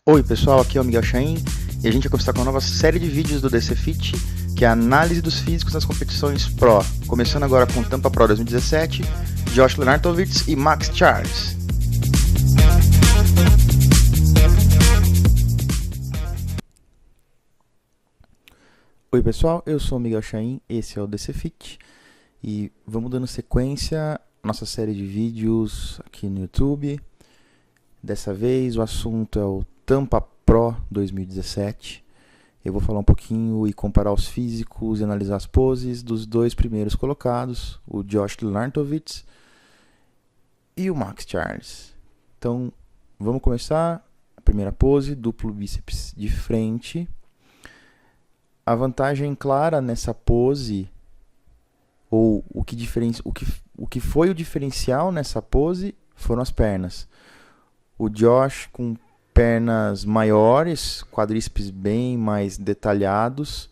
Oi pessoal, aqui é o Miguel Chain e a gente vai começar com uma nova série de vídeos do DC Fit, que é a análise dos físicos nas competições Pro, começando agora com Tampa Pro 2017, Josh Lenartovich e Max Charles. Oi pessoal, eu sou o Miguel Chain, esse é o DC Fit e vamos dando sequência à nossa série de vídeos aqui no YouTube. Dessa vez o assunto é o Tampa Pro 2017. Eu vou falar um pouquinho e comparar os físicos e analisar as poses dos dois primeiros colocados, o Josh Lenartovich e o Max Charles. Então, vamos começar. A primeira pose, duplo bíceps de frente. A vantagem clara nessa pose, ou o que foi o diferencial nessa pose, foram as pernas. O Josh com pernas maiores, quadríceps bem mais detalhados,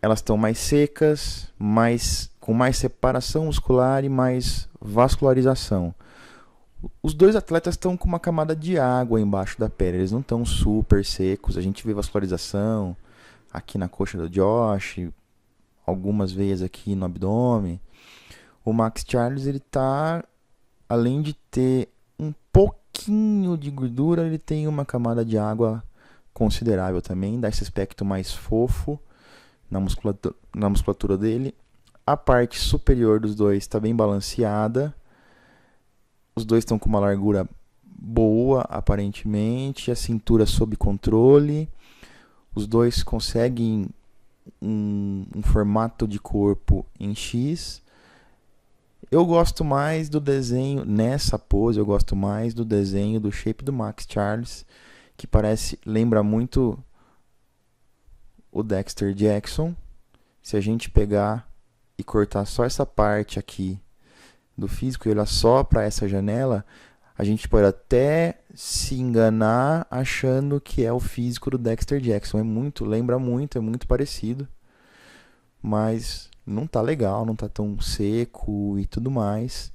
elas estão mais secas, com mais separação muscular e mais vascularização. Os dois atletas estão com uma camada de água embaixo da perna, eles não estão super secos, a gente vê vascularização aqui na coxa do Josh, algumas veias aqui no abdômen. O Max Charles, ele tá, além de ter um pouquinho de gordura, ele tem uma camada de água considerável também, dá esse aspecto mais fofo na musculatura dele. A parte superior dos dois está bem balanceada, os dois estão com uma largura boa, aparentemente, a cintura sob controle, os dois conseguem um formato de corpo em X. Eu gosto mais do desenho, nessa pose, eu gosto mais do desenho do shape do Max Charles, que lembra muito o Dexter Jackson. Se a gente pegar e cortar só essa parte aqui do físico e olhar só para essa janela, a gente pode até se enganar achando que é o físico do Dexter Jackson. Lembra muito, é muito parecido, mas não tá legal, não tá tão seco e tudo mais.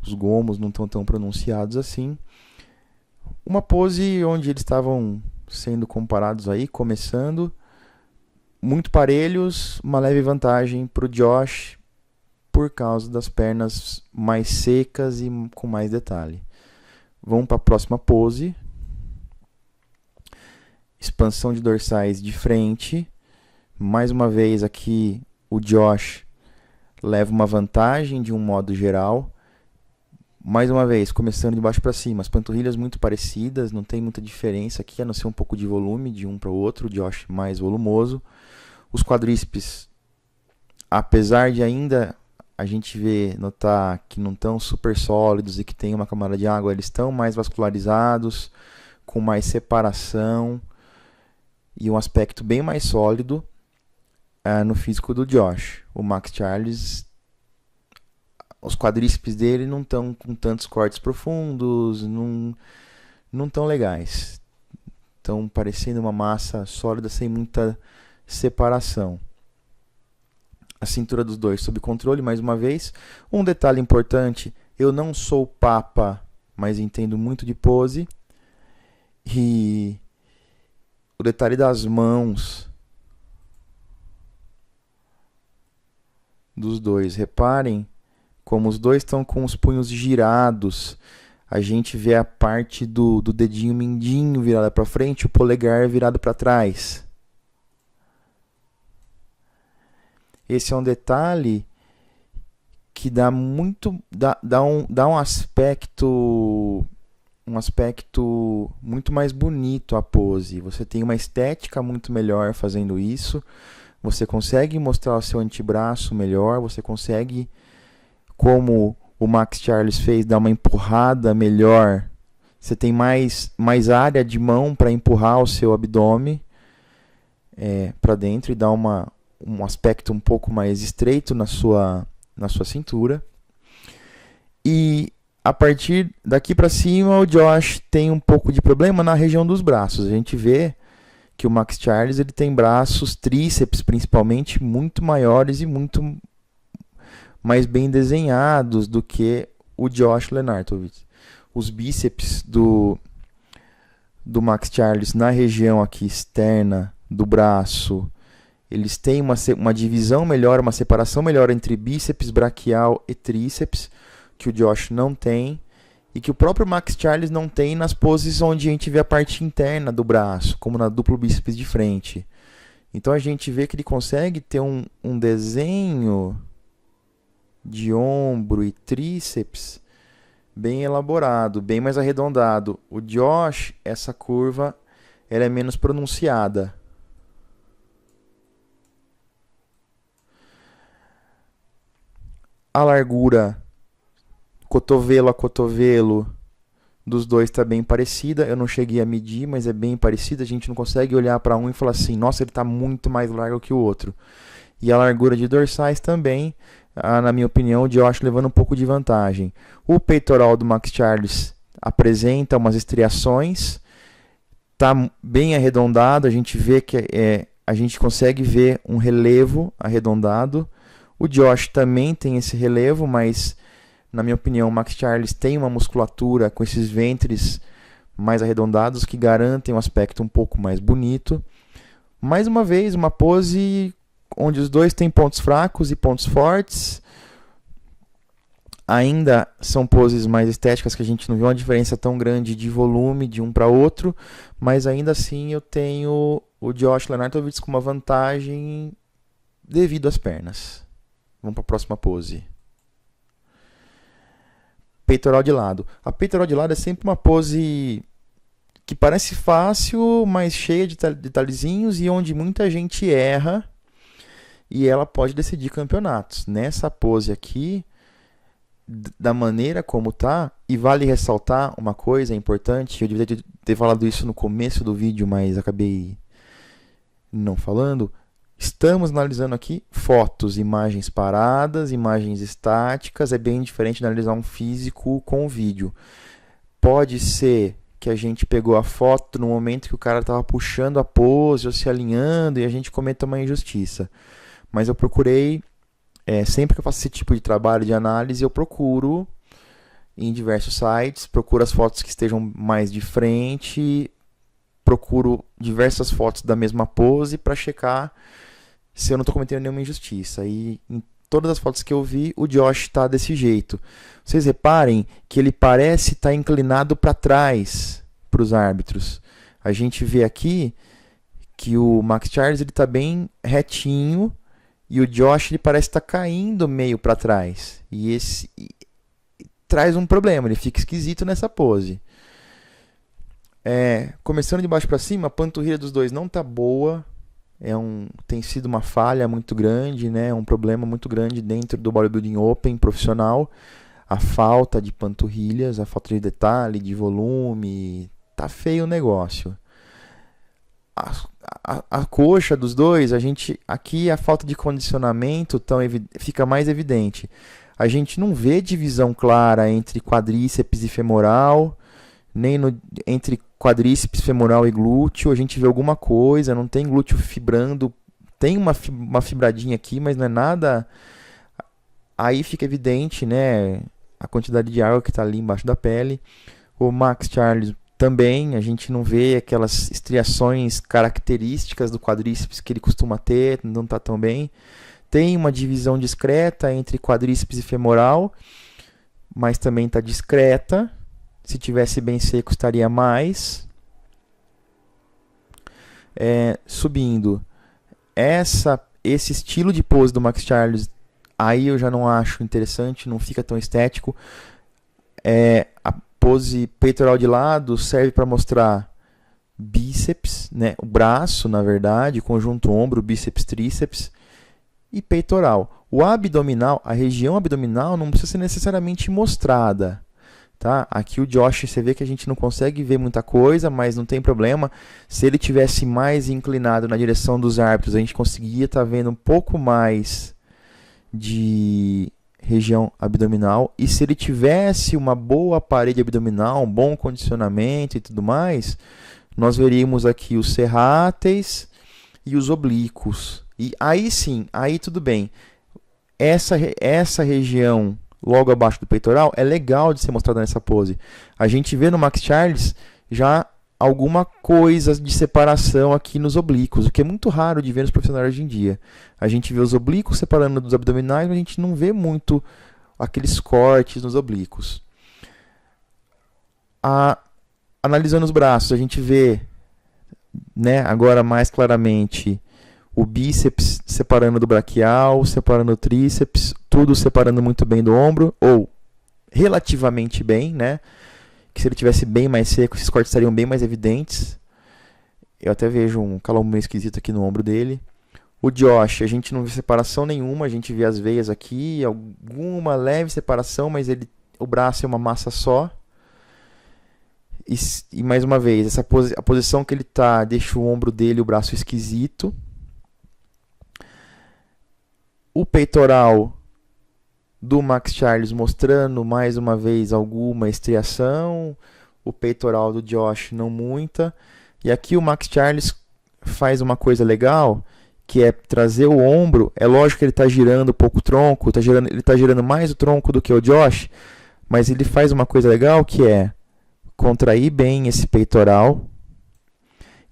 Os gomos não estão tão pronunciados assim. Uma pose onde eles estavam sendo comparados aí, começando, muito parelhos, uma leve vantagem para o Josh por causa das pernas mais secas e com mais detalhe. Vamos para a próxima pose. Expansão de dorsais de frente. Mais uma vez aqui o Josh leva uma vantagem de um modo geral. Mais uma vez, começando de baixo para cima. As panturrilhas muito parecidas, não tem muita diferença aqui, a não ser um pouco de volume de um para o outro. O Josh mais volumoso. Os quadríceps, apesar de ainda a gente notar que não estão super sólidos e que tem uma camada de água, eles estão mais vascularizados, com mais separação e um aspecto bem mais sólido no físico do Josh. O Max Charles, os quadríceps dele não estão com tantos cortes profundos, não tão legais. Estão parecendo uma massa sólida sem muita separação. A cintura dos dois sob controle, mais uma vez. Um detalhe importante, eu não sou papa, mas entendo muito de pose. E o detalhe das mãos dos dois. Reparem como os dois estão com os punhos girados. A gente vê a parte do dedinho mindinho virada para frente, o polegar virado para trás. Esse é um detalhe que dá um aspecto muito mais bonito à pose. Você tem uma estética muito melhor fazendo isso. Você consegue mostrar o seu antebraço melhor. Você consegue, como o Max Charles fez, dar uma empurrada melhor. Você tem mais área de mão para empurrar o seu abdômen para dentro e dar um aspecto um pouco mais estreito na sua cintura. E a partir daqui para cima, o Josh tem um pouco de problema na região dos braços. A gente vê que o Max Charles ele tem braços, tríceps principalmente, muito maiores e muito mais bem desenhados do que o Josh Lenartovich. Os bíceps do do Max Charles na região aqui externa do braço, eles têm uma divisão melhor, uma separação melhor entre bíceps braquial e tríceps, que o Josh não tem, e que o próprio Max Charles não tem nas poses onde a gente vê a parte interna do braço, como na duplo bíceps de frente. Então a gente vê que ele consegue ter um desenho de ombro e tríceps bem elaborado, bem mais arredondado. O Josh, essa curva, ela é menos pronunciada. A largura cotovelo a cotovelo dos dois está bem parecida. Eu não cheguei a medir, mas é bem parecida. A gente não consegue olhar para um e falar assim, nossa, ele está muito mais largo que o outro. E a largura de dorsais também, na minha opinião, o Josh levando um pouco de vantagem. O peitoral do Max Charles apresenta umas estriações, está bem arredondado, a gente vê que a gente consegue ver um relevo arredondado. O Josh também tem esse relevo, mas na minha opinião o Max Charles tem uma musculatura com esses ventres mais arredondados que garantem um aspecto um pouco mais bonito. Mais uma vez, uma pose onde os dois têm pontos fracos e pontos fortes. Ainda são poses mais estéticas que a gente não vê uma diferença tão grande de volume de um para outro, mas ainda assim eu tenho o Josh Lenartovich com uma vantagem devido às pernas. Vamos para a próxima pose. Peitoral de lado. A peitoral de lado é sempre uma pose que parece fácil, mas cheia de detalhezinhos e onde muita gente erra e ela pode decidir campeonatos. Nessa pose aqui, da maneira como tá, e vale ressaltar uma coisa importante, eu deveria ter falado isso no começo do vídeo, mas acabei não falando. Estamos analisando aqui fotos, imagens paradas, imagens estáticas. É bem diferente de analisar um físico com vídeo. Pode ser que a gente pegou a foto no momento que o cara estava puxando a pose ou se alinhando e a gente cometa uma injustiça. Mas eu procurei, sempre que eu faço esse tipo de trabalho de análise, eu procuro em diversos sites, procuro as fotos que estejam mais de frente, procuro diversas fotos da mesma pose para checar se eu não estou cometendo nenhuma injustiça. E em todas as fotos que eu vi, o Josh está desse jeito. Vocês reparem que ele parece estar inclinado para trás para os árbitros. A gente vê aqui que o Max Charles está bem retinho e o Josh ele parece estar caindo meio para trás. E esse traz um problema, ele fica esquisito nessa pose. Começando de baixo para cima, a panturrilha dos dois não está boa. Tem sido uma falha muito grande, né? Um problema muito grande dentro do bodybuilding open profissional. A falta de panturrilhas, a falta de detalhe, de volume. Tá feio o negócio. A coxa dos dois, aqui a falta de condicionamento fica mais evidente. A gente não vê divisão clara entre quadríceps e femoral, nem entre quadríceps, femoral e glúteo. A gente vê alguma coisa, não tem glúteo fibrando, tem uma fibradinha aqui, mas não é nada. Aí fica evidente, né, a quantidade de água que está ali embaixo da pele. O Max Charles também, a gente não vê aquelas estriações características do quadríceps que ele costuma ter, não está tão bem. Tem uma divisão discreta entre quadríceps e femoral, mas também está discreta. Se tivesse bem seco, estaria mais. Subindo. Esse estilo de pose do Max Charles, aí eu já não acho interessante, não fica tão estético. A pose peitoral de lado serve para mostrar bíceps, né? O braço, na verdade, conjunto ombro, bíceps, tríceps e peitoral. O abdominal, a região abdominal não precisa ser necessariamente mostrada. Tá? Aqui o Josh, você vê que a gente não consegue ver muita coisa, mas não tem problema. Se ele tivesse mais inclinado na direção dos árbitros, a gente conseguiria estar vendo um pouco mais de região abdominal. E se ele tivesse uma boa parede abdominal, um bom condicionamento e tudo mais, nós veríamos aqui os serráteis e os oblíquos. E aí sim, aí tudo bem. Essa região logo abaixo do peitoral é legal de ser mostrada nessa pose. A gente vê no Max Charles já alguma coisa de separação aqui nos oblíquos, o que é muito raro de ver nos profissionais hoje em dia. A gente vê os oblíquos separando dos abdominais, mas a gente não vê muito aqueles cortes nos oblíquos. Analisando os braços, a gente vê, né, agora mais claramente o bíceps separando do braquial, separando o tríceps, tudo separando muito bem do ombro, ou relativamente bem, né? Que se ele tivesse bem mais seco, esses cortes estariam bem mais evidentes. Eu até vejo um calombo meio esquisito aqui no ombro dele. O Josh, a gente não vê separação nenhuma, a gente vê as veias aqui, alguma leve separação, mas o braço é uma massa só. E mais uma vez, a posição que ele está deixa o ombro dele e o braço esquisito. O peitoral do Max Charles mostrando mais uma vez alguma estriação. O peitoral do Josh não muita. E aqui o Max Charles faz uma coisa legal, que é trazer o ombro. É lógico que ele está girando um pouco o tronco, ele está girando mais o tronco do que o Josh, mas ele faz uma coisa legal, que é contrair bem esse peitoral.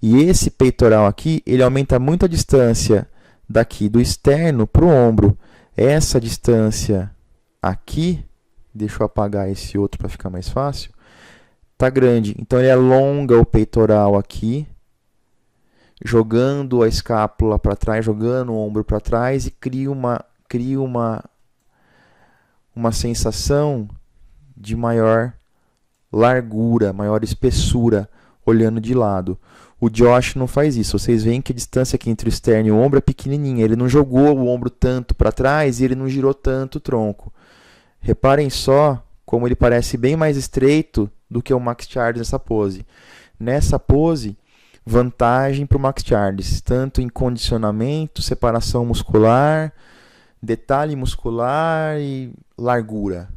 E esse peitoral aqui, ele aumenta muito a distância daqui do externo para o ombro. Essa distância aqui, deixa eu apagar esse outro para ficar mais fácil, tá grande. Então ele alonga o peitoral aqui, jogando a escápula para trás, jogando o ombro para trás, e cria uma sensação de maior largura, maior espessura, olhando de lado. O Josh não faz isso. Vocês veem que a distância aqui entre o externo e o ombro é pequenininha. Ele não jogou o ombro tanto para trás e ele não girou tanto o tronco. Reparem só como ele parece bem mais estreito do que o Max Charles nessa pose. Nessa pose, vantagem para o Max Charles, tanto em condicionamento, separação muscular, detalhe muscular e largura.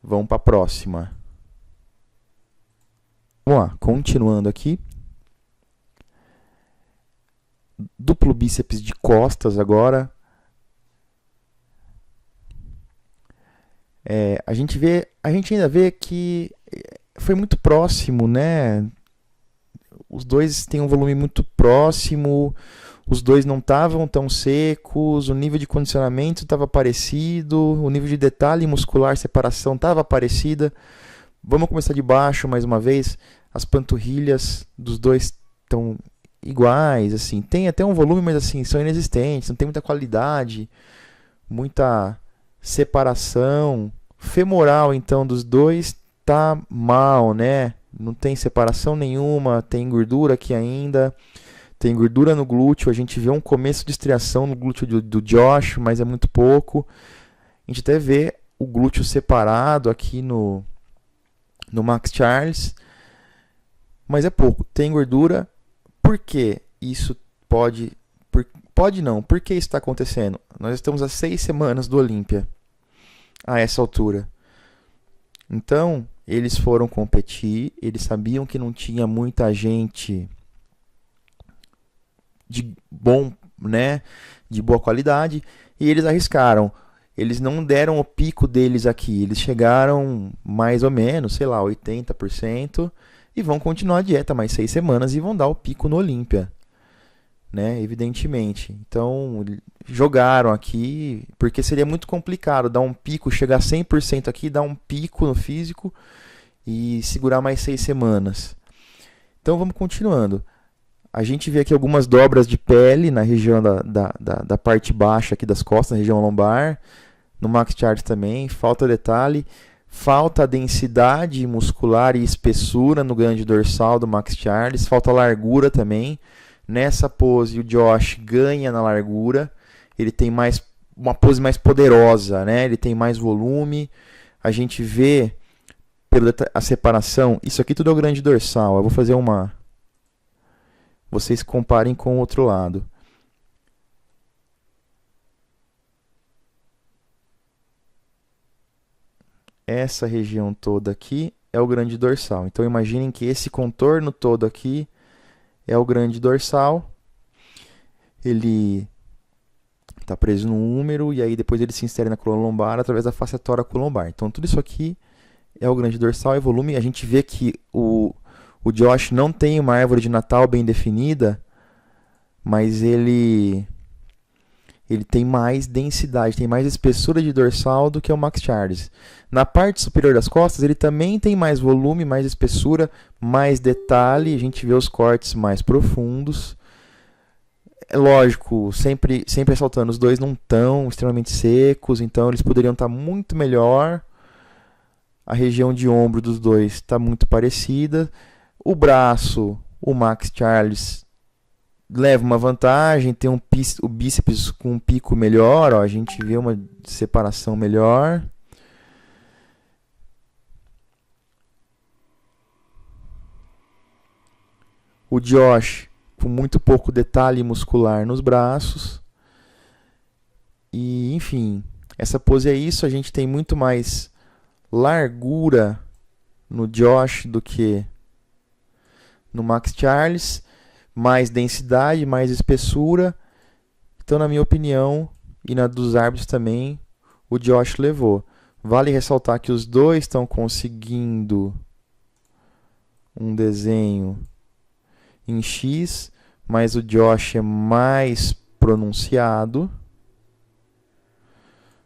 Vamos para a próxima. Vamos lá, continuando aqui. Duplo bíceps de costas agora. A gente ainda vê que foi muito próximo, né? Os dois têm um volume muito próximo, os dois não estavam tão secos, o nível de condicionamento estava parecido, o nível de detalhe muscular, separação estava parecida. Vamos começar de baixo mais uma vez. As panturrilhas dos dois estão iguais, assim. Tem até um volume, mas assim, são inexistentes, não tem muita qualidade, muita separação. Femoral, então, dos dois tá mal, né? Não tem separação nenhuma, tem gordura aqui ainda, tem gordura no glúteo. A gente vê um começo de estriação no glúteo do Josh, mas é muito pouco. A gente até vê o glúteo separado aqui no Max Charles, mas é pouco. Tem gordura. Por que isso pode não? Por que isso está acontecendo? Nós estamos há 6 semanas do Olímpia, a essa altura. Então, eles foram competir, eles sabiam que não tinha muita gente de bom, né, de boa qualidade, e eles arriscaram. Eles não deram o pico deles aqui, eles chegaram mais ou menos, sei lá, 80%, e vão continuar a dieta mais 6 semanas e vão dar o pico no Olímpia, né, evidentemente. Então, jogaram aqui, porque seria muito complicado dar um pico, chegar a 100% aqui, dar um pico no físico e segurar mais 6 semanas. Então, vamos continuando. A gente vê aqui algumas dobras de pele na região da parte baixa aqui das costas, na região lombar. No Max Charles também, falta detalhe, falta densidade muscular e espessura no grande dorsal do Max Charles, falta largura também. Nessa pose o Josh ganha na largura, ele tem uma pose mais poderosa, né? Ele tem mais volume. A gente vê pela a separação, isso aqui tudo é o grande dorsal. Eu vou fazer vocês comparem com o outro lado. Essa região toda aqui é o grande dorsal. Então imaginem que esse contorno todo aqui é o grande dorsal. Ele está preso no húmero e aí depois ele se insere na coluna lombar através da face tóraco-lombar. Então tudo isso aqui é o grande dorsal, é volume. A gente vê que o O Josh não tem uma árvore de Natal bem definida, mas ele tem mais densidade, tem mais espessura de dorsal do que o Max Charles. Na parte superior das costas, ele também tem mais volume, mais espessura, mais detalhe, a gente vê os cortes mais profundos. É lógico, sempre ressaltando, os dois não estão extremamente secos, então eles poderiam estar muito melhor. A região de ombro dos dois está muito parecida. O braço, o Max Charles leva uma vantagem, tem o bíceps com um pico melhor, ó, a gente vê uma separação melhor. O Josh com muito pouco detalhe muscular nos braços. E, enfim, essa pose é isso, a gente tem muito mais largura no Josh do que no Max Charles, mais densidade, mais espessura. Então, na minha opinião, e na dos árbitros também, o Josh levou. Vale ressaltar que os dois estão conseguindo um desenho em X, mas o Josh é mais pronunciado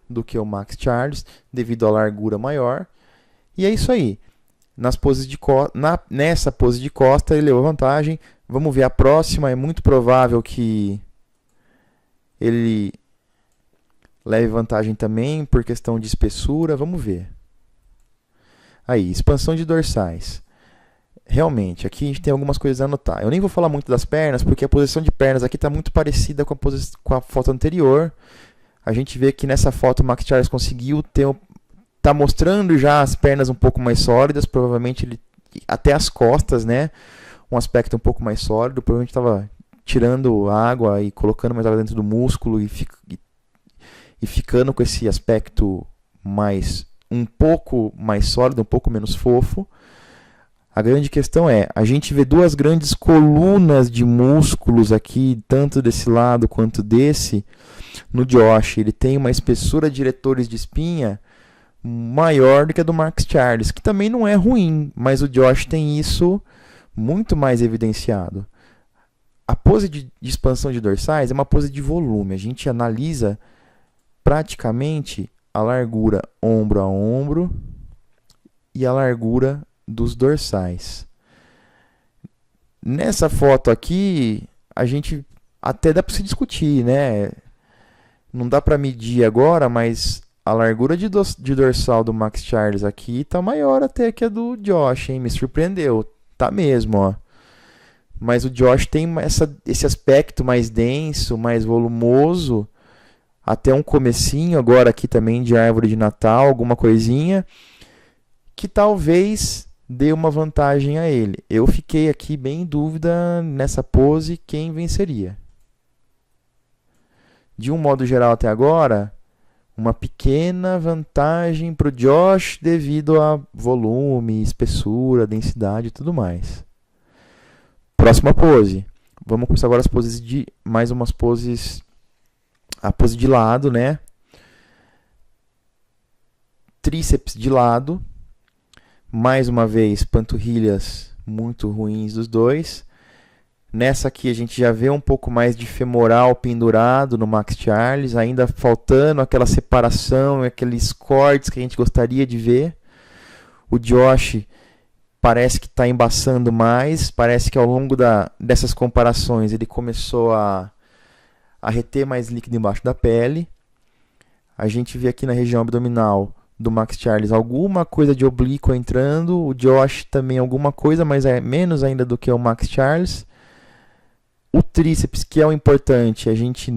do que o Max Charles, devido à largura maior. E é isso aí. Nessa pose de costa, ele levou vantagem. Vamos ver a próxima. É muito provável que ele leve vantagem também por questão de espessura. Vamos ver. Aí, expansão de dorsais. Realmente, aqui a gente tem algumas coisas a anotar. Eu nem vou falar muito das pernas, porque a posição de pernas aqui está muito parecida com a foto anterior. A gente vê que nessa foto o Max Charles conseguiu tá mostrando já as pernas um pouco mais sólidas, provavelmente ele até as costas, né? Um aspecto um pouco mais sólido, provavelmente estava tirando água e colocando mais água dentro do músculo e ficando com esse aspecto um pouco mais sólido, um pouco menos fofo. A grande questão é, a gente vê duas grandes colunas de músculos aqui, tanto desse lado quanto desse. No Josh, ele tem uma espessura de diretores de espinha maior do que a do Max Charles, que também não é ruim, mas o Josh tem isso muito mais evidenciado. A pose de expansão de dorsais é uma pose de volume. A gente analisa praticamente a largura ombro a ombro e a largura dos dorsais. Nessa foto aqui, a gente até dá para se discutir, né? Não dá para medir agora, mas a largura de dorsal do Max Charles aqui tá maior até que a do Josh, hein? Me surpreendeu. Tá mesmo, ó. Mas o Josh tem esse aspecto mais denso, mais volumoso, até um comecinho agora aqui também de árvore de Natal, alguma coisinha, que talvez dê uma vantagem a ele. Eu fiquei aqui bem em dúvida nessa pose quem venceria. De um modo geral até agora, uma pequena vantagem para o Josh devido a volume, espessura, densidade e tudo mais. Próxima pose. Vamos começar agora as poses mais umas poses. A pose de lado, né? Tríceps de lado. Mais uma vez, panturrilhas muito ruins dos dois. Nessa aqui a gente já vê um pouco mais de femoral pendurado no Max Charles, ainda faltando aquela separação, aqueles cortes que a gente gostaria de ver. O Josh parece que está embaçando mais, parece que ao longo dessas comparações ele começou a reter mais líquido embaixo da pele. A gente vê aqui na região abdominal do Max Charles alguma coisa de oblíqua entrando, o Josh também alguma coisa, mas é menos ainda do que o Max Charles. O tríceps, que é o importante, a gente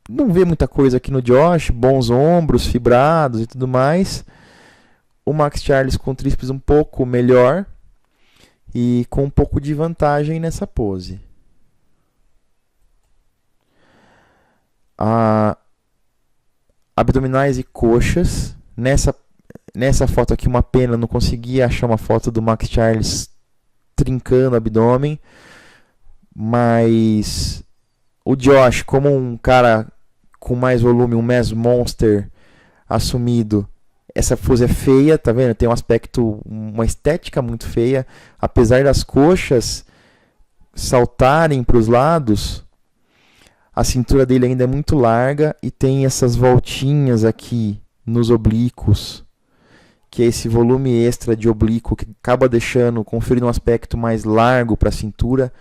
não vê muita coisa aqui no Josh, bons ombros, fibrados e tudo mais. O Max Charles com o tríceps um pouco melhor e com um pouco de vantagem nessa pose. Abdominais e coxas. Nessa foto aqui, uma pena, não consegui achar uma foto do Max Charles trincando o abdômen. Mas o Josh, como um cara com mais volume, um mass monster assumido, Essa pose é feia, tá vendo? Tem um aspecto, uma estética muito feia. Apesar das coxas saltarem para os lados, a cintura dele ainda é muito larga e tem essas voltinhas aqui nos oblíquos, que é esse volume extra de oblíquo que acaba deixando, conferindo um aspecto mais largo para a cintura,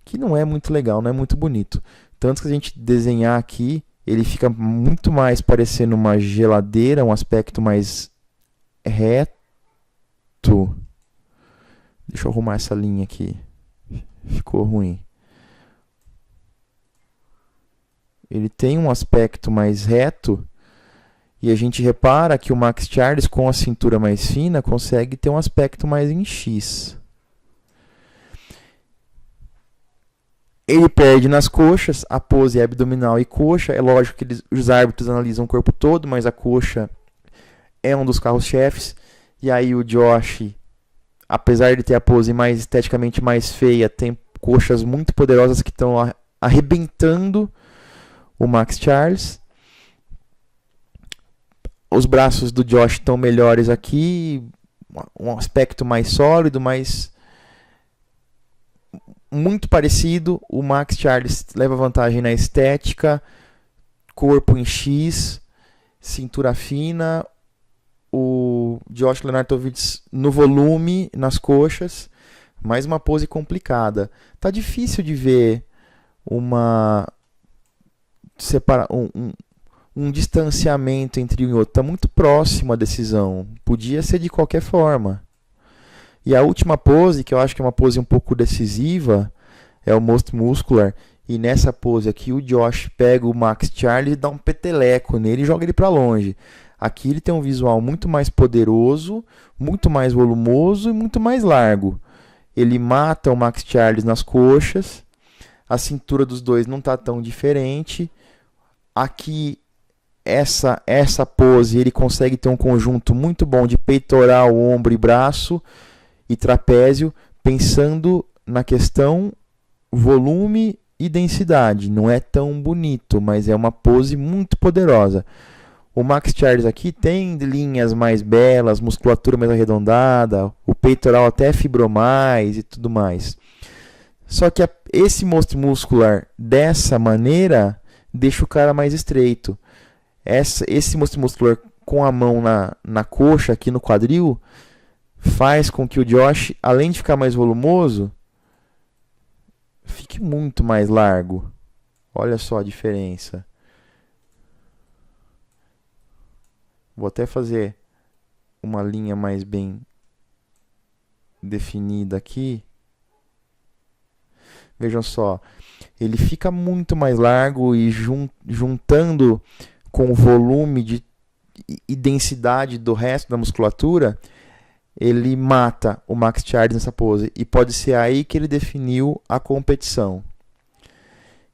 que não é muito legal, não é muito bonito. Tanto que a gente desenhar aqui, ele fica muito mais parecendo uma geladeira, um aspecto mais reto. Deixa eu arrumar essa linha aqui. Ficou ruim. Ele tem um aspecto mais reto e a gente repara que o Max Charles com a cintura mais fina consegue ter um aspecto mais em X. Ele perde nas coxas, a pose é abdominal e coxa. É lógico que os árbitros analisam o corpo todo, mas a coxa é um dos carros-chefes. E aí o Josh, apesar de ter a pose mais esteticamente mais feia, tem coxas muito poderosas que estão arrebentando o Max Charles. Os braços do Josh estão melhores aqui, um aspecto mais sólido, mais muito parecido. O Max Charles leva vantagem na estética, corpo em X, cintura fina. O Josh Lenartovich no volume, nas coxas, mais uma pose complicada. Tá difícil de ver um distanciamento entre um e outro. Tá muito próximo a decisão. Podia ser de qualquer forma. E a última pose, que eu acho que é uma pose um pouco decisiva, é o Most Muscular. E nessa pose aqui o Josh pega o Max Charles e dá um peteleco nele e joga ele para longe. Aqui ele tem um visual muito mais poderoso, muito mais volumoso e muito mais largo. Ele mata o Max Charles nas coxas. A cintura dos dois não está tão diferente. Aqui, essa pose, ele consegue ter um conjunto muito bom de peitoral, ombro e braço e trapézio, pensando na questão volume e densidade. Não é tão bonito, mas é uma pose muito poderosa. O Max Charles aqui tem linhas mais belas, musculatura mais arredondada, o peitoral até fibrou mais e tudo mais. Só que esse Most Muscular dessa maneira deixa o cara mais estreito. Esse Most Muscular com a mão na coxa, aqui no quadril, faz com que o Josh, além de ficar mais volumoso, fique muito mais largo. Olha só a diferença. Vou até fazer uma linha mais bem definida aqui. Vejam só, ele fica muito mais largo e juntando com o volume e densidade do resto da musculatura, ele mata o Max Charles nessa pose. E pode ser aí que ele definiu a competição.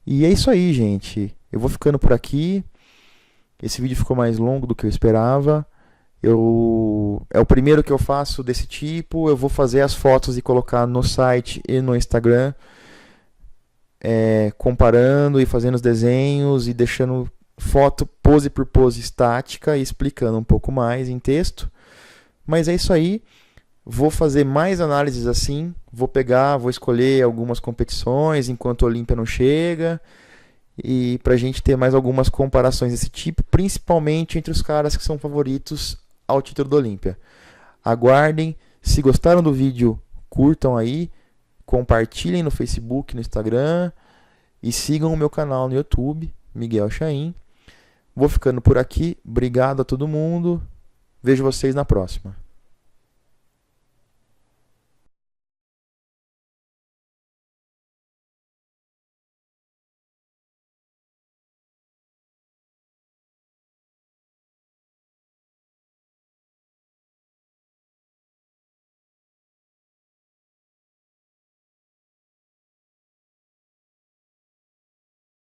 E é isso aí, gente. Eu vou ficando por aqui. Esse vídeo ficou mais longo do que eu esperava. É o primeiro que eu faço desse tipo. Eu vou fazer as fotos e colocar no site e no Instagram, comparando e fazendo os desenhos e deixando foto pose por pose estática e explicando um pouco mais em texto. Mas é isso aí. Vou fazer mais análises assim. Vou escolher algumas competições enquanto a Olímpia não chega. E pra gente ter mais algumas comparações desse tipo, principalmente entre os caras que são favoritos ao título da Olímpia. Aguardem. Se gostaram do vídeo, curtam aí, compartilhem no Facebook, no Instagram e sigam o meu canal no YouTube, Miguel Chaim. Vou ficando por aqui. Obrigado a todo mundo. Vejo vocês na próxima.